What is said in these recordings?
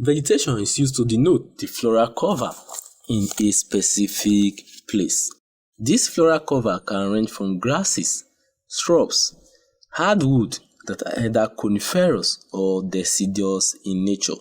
Vegetation is used to denote the floral cover in a specific place. This floral cover can range from grasses, shrubs, hardwood that are either coniferous or deciduous in nature.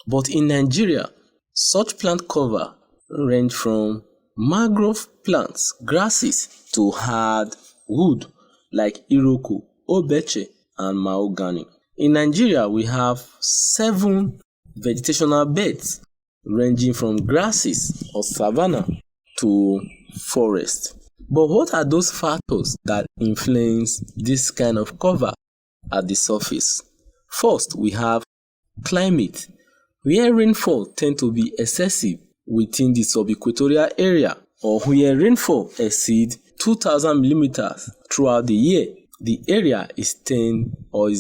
But in Nigeria, such plant cover range from mangrove plants, grasses to hardwood like iroko, obeche, and mahogany. In Nigeria, we have 7 vegetational beds ranging from grasses or savanna to forest. But what are those factors that influence this kind of cover at the surface? First, we have climate, where rainfall tends to be excessive within the subequatorial area, or where rainfall exceeds 2,000 millimeters throughout the year. The area is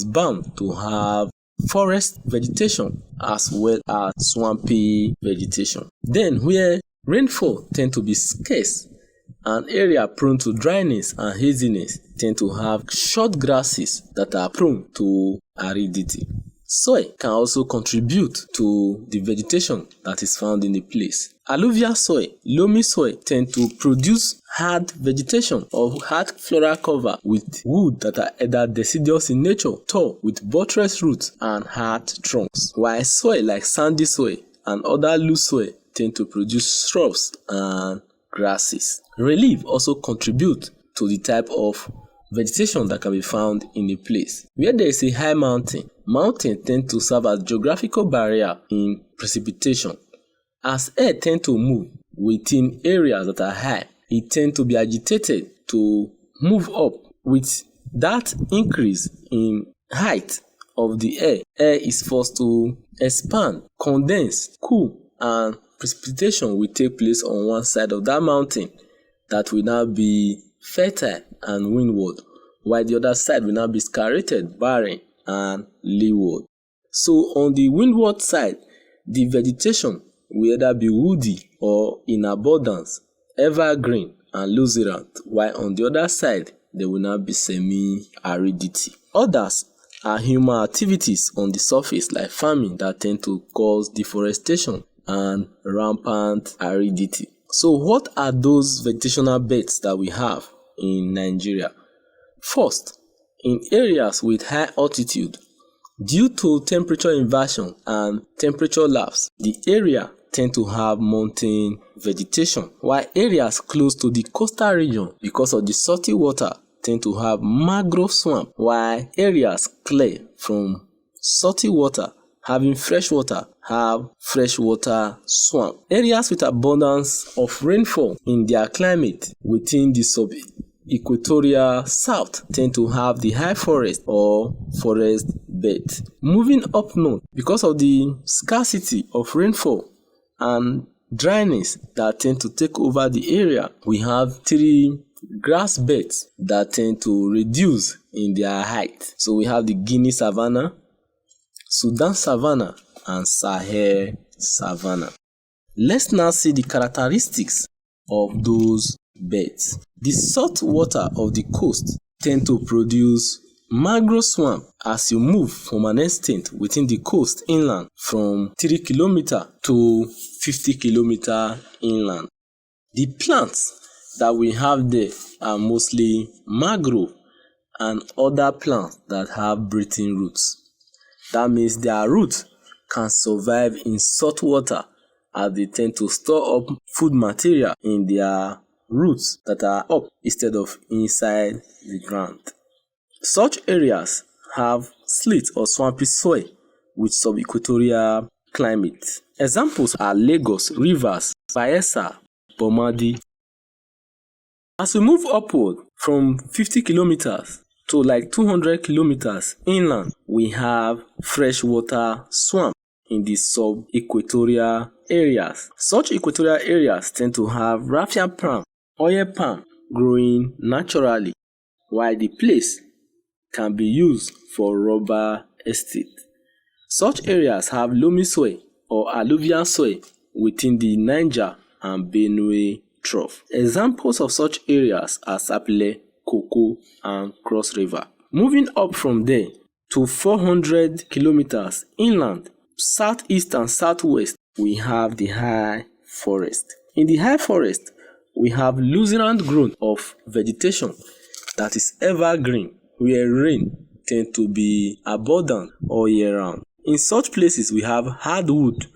bound to have forest vegetation as well as swampy vegetation. Then, where rainfall tends to be scarce, an area prone to dryness and haziness tend to have short grasses that are prone to aridity. Soil can also contribute to the vegetation that is found in the place. Alluvial soil, loamy soil tend to produce hard vegetation or hard floral cover with wood that are either deciduous in nature, tall with buttress roots and hard trunks, while soil like sandy soil and other loose soil tend to produce shrubs and grasses. Relief also contributes to the type of vegetation that can be found in a place. Where there is a high mountain, mountains tend to serve as geographical barrier in precipitation. As air tends to move within areas that are high, it tends to be agitated to move up. With that increase in height of the air is forced to expand, condense, cool, and precipitation will take place on one side of that mountain that will now be fertile and windward, while the other side will now be scariated, barren, and leeward. So on the windward side, the vegetation will either be woody or in abundance, evergreen and luxuriant, while on the other side, there will now be semi-aridity. Others are human activities on the surface like farming that tend to cause deforestation and rampant aridity. So what are those vegetational beds that we have in Nigeria? First, in areas with high altitude, due to temperature inversion and temperature lapse, the area tend to have mountain vegetation, while areas close to the coastal region, because of the salty water, tend to have mangrove swamp, while areas clear from salty water having fresh water have freshwater swamp. Areas with abundance of rainfall in their climate within the sub-equatorial south tend to have the high forest or forest bed. Moving up north, because of the scarcity of rainfall and dryness that tend to take over the area, we have 3 grass beds that tend to reduce in their height. So we have the Guinea savanna, Sudan savanna, and Sahel savanna. Let's now see the characteristics of those beds. The salt water of the coast tend to produce mangrove swamp as you move from an extent within the coast inland from 3 km to 50 km inland. The plants that we have there are mostly mangrove and other plants that have breathing roots. That means their roots can survive in salt water as they tend to store up food material in their roots that are up instead of inside the ground. Such areas have slit or swampy soil with sub-equatorial climate. Examples are Lagos, Rivers, Bayelsa, Bomadi. As we move upward from 50 kilometers to like 200 kilometers inland, we have freshwater swamp in the sub-equatorial areas. Such equatorial areas tend to have raffia palm, oil palm growing naturally, while the place can be used for rubber estate. Such areas have loamy soil or alluvial soil within the Niger and Benue trough. Examples of such areas are Sapele, Koko, and Cross River. Moving up from there to 400 kilometers inland southeast and southwest, we have the high forest. In the high forest, we have luxuriant growth of vegetation that is evergreen, where rain tend to be abundant all year round. In such places, we have hardwood,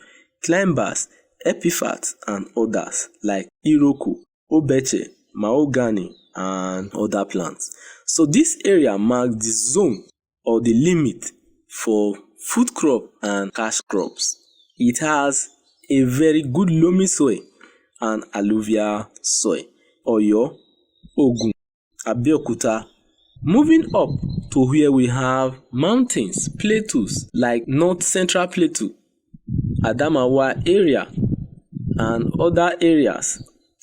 climbers, epiphytes, and others like iroko, obeche, mahogany, and other plants. So this area marks the zone or the limit for food crop and cash crops. It has a very good loamy soil and alluvial soil. Oyo, Ogun, Abeokuta. Moving up to where we have mountains, plateaus like North Central Plateau, Adamawa area, and other areas.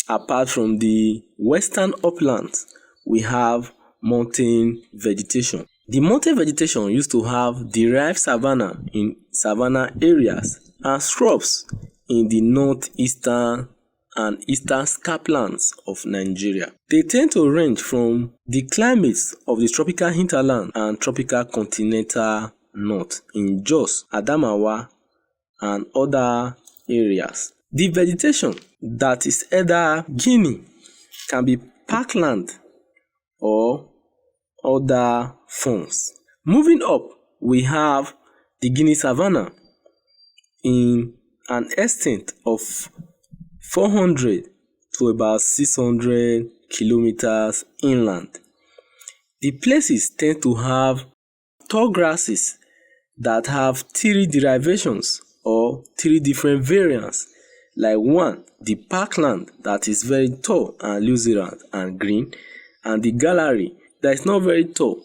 Apart from the western uplands, we have mountain vegetation. The mountain vegetation used to have derived savanna in savanna areas and shrubs in the northeastern and eastern scarplands of Nigeria. They tend to range from the climates of the tropical hinterland and tropical continental north in Jos, Adamawa, and other areas. The vegetation that is either Guinea can be parkland or other forms. Moving up, we have the Guinea savanna in an extent of 400 to about 600 kilometers inland. The places tend to have tall grasses that have three derivations or three different variants. Like one, the parkland that is very tall and luxuriant and green, and the gallery that is not very tall.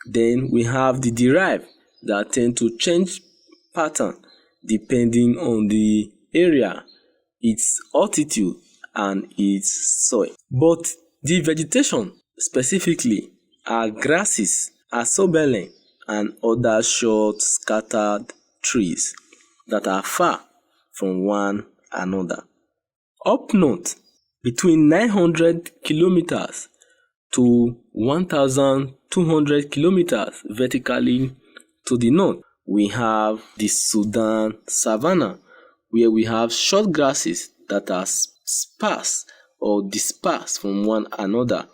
Then we have the derived that tend to change pattern depending on the area, its altitude, and its soil. But the vegetation specifically are grasses, asobele, and other short scattered trees that are far from one another. Up north, between 900 kilometers to 1,200 kilometers vertically to the north, we have the Sudan savanna, where we have short grasses that are sparse or dispersed from one another,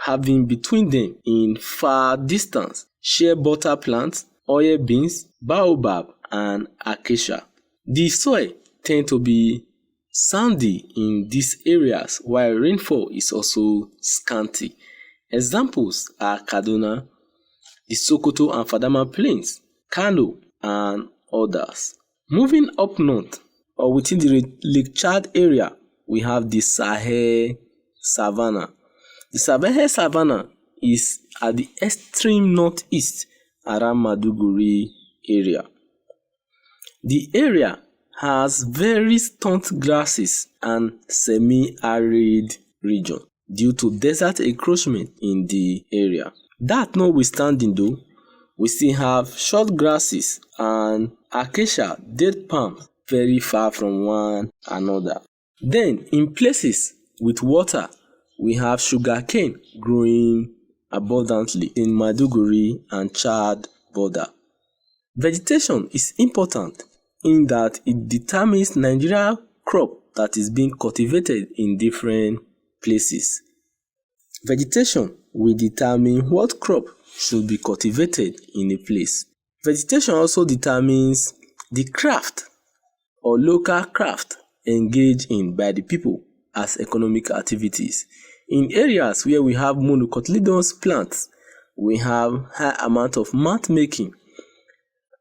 having between them in far distance shea butter plants, oil beans, baobab, and acacia. The soil tend to be sandy in these areas, while rainfall is also scanty. Examples are Kaduna, the Sokoto and Fadama plains, Kano, and others. Moving up north, or within the Lake Chad area, we have the Sahel savanna. The Sahel savanna is at the extreme northeast around Maiduguri area. The area has very stunted grasses and semi-arid region due to desert encroachment in the area. That notwithstanding though, we still have short grasses and acacia, date palms very far from one another. Then in places with water, we have sugarcane growing abundantly in Maiduguri and Chad border. Vegetation is important in that it determines Nigeria crop that is being cultivated in different places. Vegetation will determine what crop should be cultivated in a place. Vegetation also determines the craft or local craft engaged in by the people as economic activities. In areas where we have monocotyledonous plants, we have high amount of mat making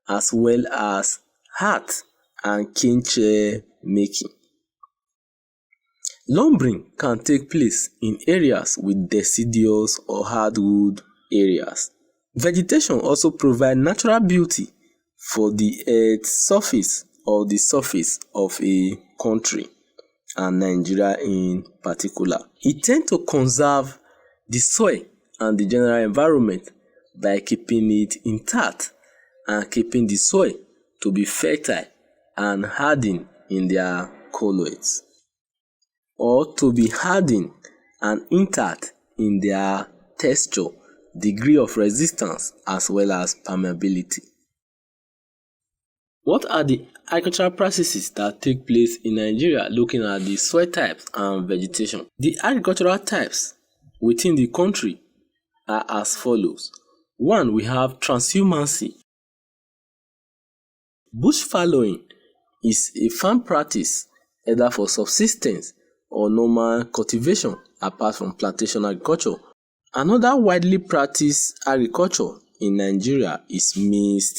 as well as hat and cane chair making. Lumbering can take place in areas with deciduous or hardwood areas. Vegetation also provides natural beauty for the earth's surface or the surface of a country, and Nigeria in particular. It tends to conserve the soil and the general environment by keeping it intact and keeping the soil to be fertile and hardened in their colloids, or to be hardened and intact in their texture, degree of resistance, as well as permeability. What are the agricultural practices that take place in Nigeria looking at the soil types and vegetation? The agricultural types within the country are as follows. 1. We have transhumancy. Bush fallowing is a farm practice either for subsistence or normal cultivation apart from plantation agriculture. Another widely practiced agriculture in Nigeria is mixed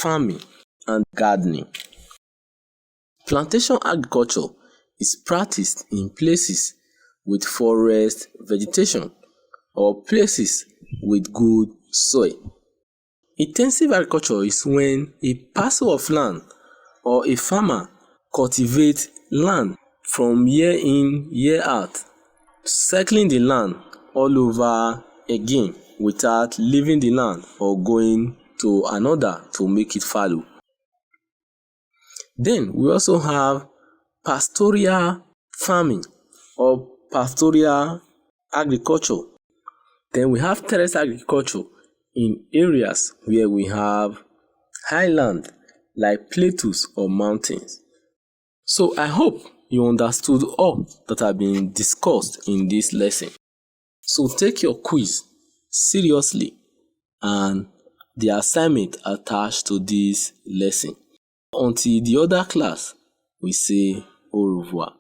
farming and gardening. Plantation agriculture is practiced in places with forest vegetation or places with good soil. Intensive agriculture is when a parcel of land or a farmer cultivates land from year in, year out, circling the land all over again without leaving the land or going to another to make it fallow. Then we also have pastoral farming or pastoral agriculture. Then we have terrace agriculture in areas where we have highland like plateaus or mountains. So I hope you understood all that have been discussed in this lesson. So take your quiz seriously and the assignment attached to this lesson. Until the other class, we say au revoir.